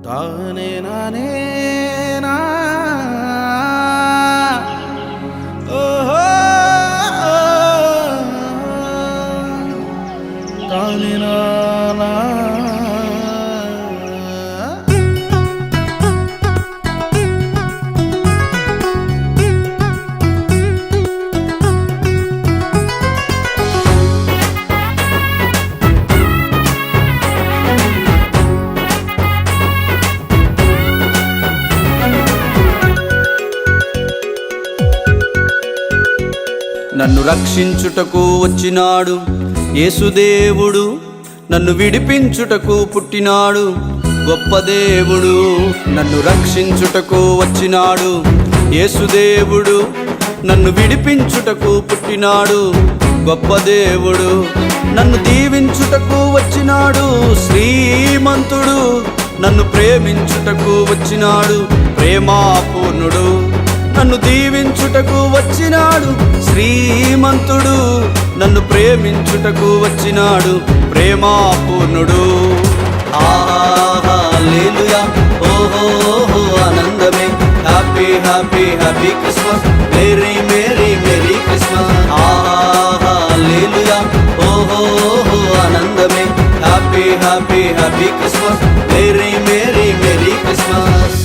తానే నానే నా ఓహో తానే నా నన్ను రక్షించుటకు వచ్చినాడు యేసుదేవుడు, నన్ను విడిపించుటకు పుట్టినాడు గొప్ప దేవుడు. నన్ను రక్షించుటకు వచ్చినాడు యేసుదేవుడు, నన్ను విడిపించుటకు పుట్టినాడు గొప్ప దేవుడు. నన్ను దీవించుటకు వచ్చినాడు శ్రీమంతుడు, నన్ను ప్రేమించుటకు వచ్చినాడు ప్రేమాపూర్ణుడు. నన్ను దీవించుటకు వచ్చినాడు శ్రీమంతుడు, నన్ను ప్రేమించుటకు వచ్చినాడు ప్రేమాపూర్ణుడు. హల్లెలూయా ఓహో ఆనందమే, happy happy happy Christmas, merry merry merry Christmas. Hallelujah ఓహో ఆనందమే, happy happy happy Christmas, merry merry merry Christmas.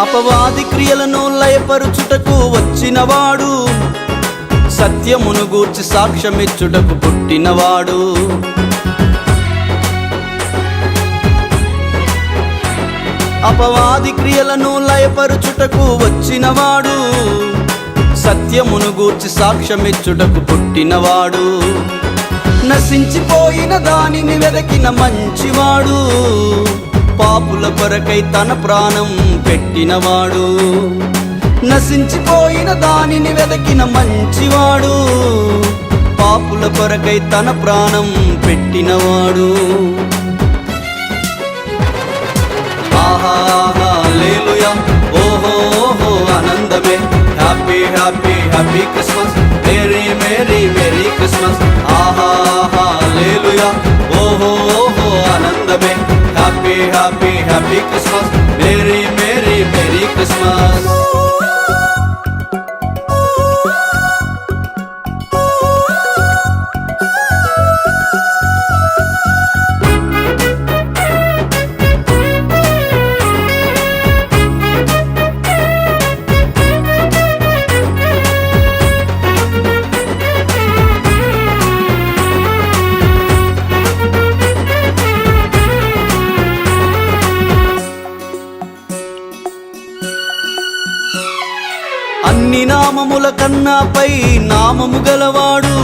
అపవాది క్రియలను లయపరుచుటకు వచ్చినవాడు, సత్యమును గూర్చి సాక్ష్యమిచ్చుటకు పుట్టినవాడు. అపవాది క్రియలను లయపరుచుటకు వచ్చినవాడు, సత్యమును గూర్చి సాక్ష్యమిచ్చుటకు పుట్టినవాడు. నశించిపోయిన దానిని వెదకిన మంచివాడు, పాపుల కొరకై తన ప్రాణం పెట్టినవాడు. నశించిపోయిన దానిని వెదకిన మంచివాడు, పాపుల కొరకై తన ప్రాణం పెట్టినవాడు. హల్లెలూయా ఓహో ఆనందమే, happy happy happy Christmas, merry merry merry Christmas. Hallelujah ఓహో ఆనందమే, happy happy happy Christmas, merry merry merry Christmas. అన్ని నామముల కన్నాపై నామము గలవాడు,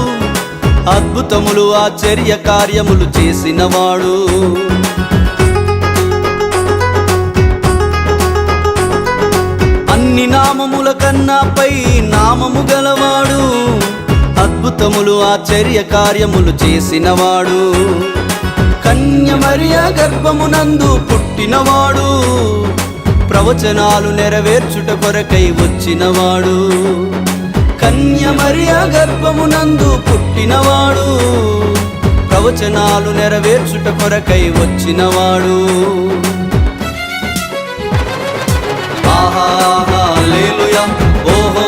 అద్భుతములు ఆశ్చర్య కార్యములు చేసినవాడు. అన్ని నామముల కన్నాపై నామము గలవాడు, అద్భుతములు ఆశ్చర్య కార్యములు చేసినవాడు. కన్య మరియ గర్భమునందు పుట్టినవాడు, ప్రవచనాలు నెరవేర్చుట కొరకై వచ్చినవాడు. కన్య మరియ గర్భమునందు పుట్టినవాడు, ప్రవచనాలు నెరవేర్చుట కొరకై వచ్చినవాడు. హల్లెలూయా ఓహో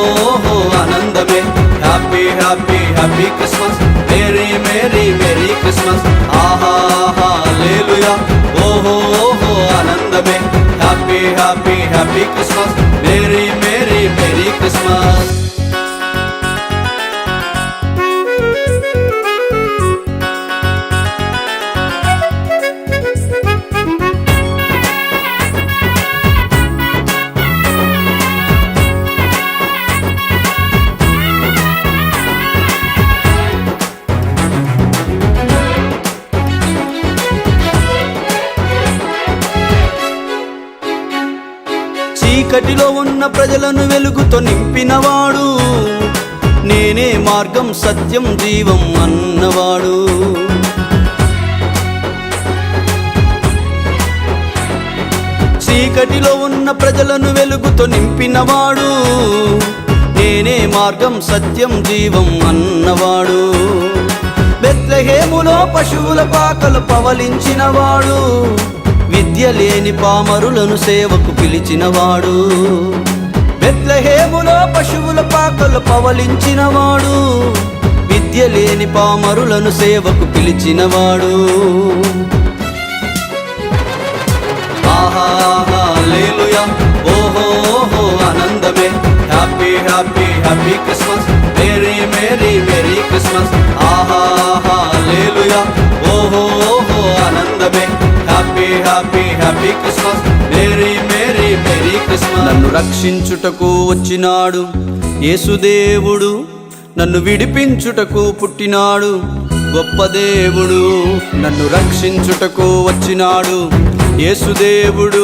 ఆనందమే, happy happy happy Christmas, merry merry merry Christmas. Hallelujah ఓహో ఆనందమే, happy happy happy Christmas, merry merry merry Christmas. చీకటిలో ఉన్న ప్రజలను వెలుగుతో నింపినవాడు, నేనే మార్గం సత్యం జీవం అన్నవాడు. చీకటిలో ఉన్న ప్రజలను వెలుగుతో నింపినవాడు, నేనే మార్గం సత్యం జీవం అన్నవాడు. బెత్లెహేములో పశువుల పాకలు పవలించినవాడు, విద్య లేని పామరులను సేవకు పిలిచినవాడు. బెత్లెహేములో పశువుల పాకలు పవలించినవాడు, విద్య లేని పామరులను సేవకు పిలిచినవాడు. హల్లెలూయా, ఓహో ఓహో ఆనందమే, happy happy happy Christmas, merry merry merry Christmas. Hallelujah, ఓహో ఓహో ఆనందమే, happy happy happy Christmas, merry merry merry Christmas. నన్ను రక్షించుటకు వచ్చినాడు యేసుదేవుడు, నన్ను విడిపించుటకు పుట్టినాడు గొప్ప దేవుడు. నన్ను రక్షించుటకు వచ్చినాడు యేసుదేవుడు,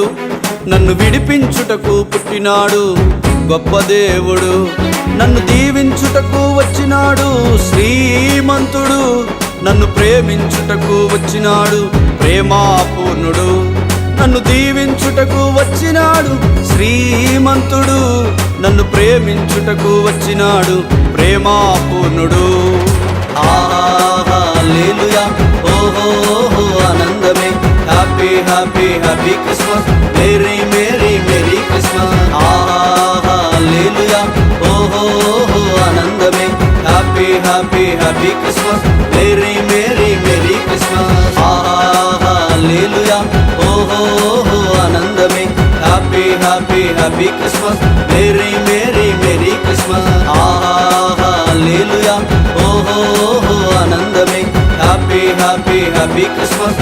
నన్ను విడిపించుటకు పుట్టినాడు గొప్ప దేవుడు. నన్ను దీవించుటకు వచ్చినాడు శ్రీమంతుడు, నన్ను ప్రేమించుటకు వచ్చినాడు ప్రేమాపూర్ణుడు. నన్ను దీవించుటకు వచ్చినాడు శ్రీమంతుడు, నన్ను ప్రేమించుటకు వచ్చినాడు ప్రేమాపూర్ణుడు. హల్లెలూయా, ఓహో ఓహో ఆనందమే, happy happy happy Christmas, merry merry merry Christmas. Hallelujah, ఓహో ఓహో ఆనందమే, happy happy happy Christmas, merry merry merry Christmas. Hallelujah, ఓహో ఓహో ఆనందమే, happy happy happy Christmas, merry merry merry Christmas. Hallelujah, ఓహో ఓహో ఆనందమే, హ్యాపీ హ్యాపీ హ్యాపీ క్రిస్మస్,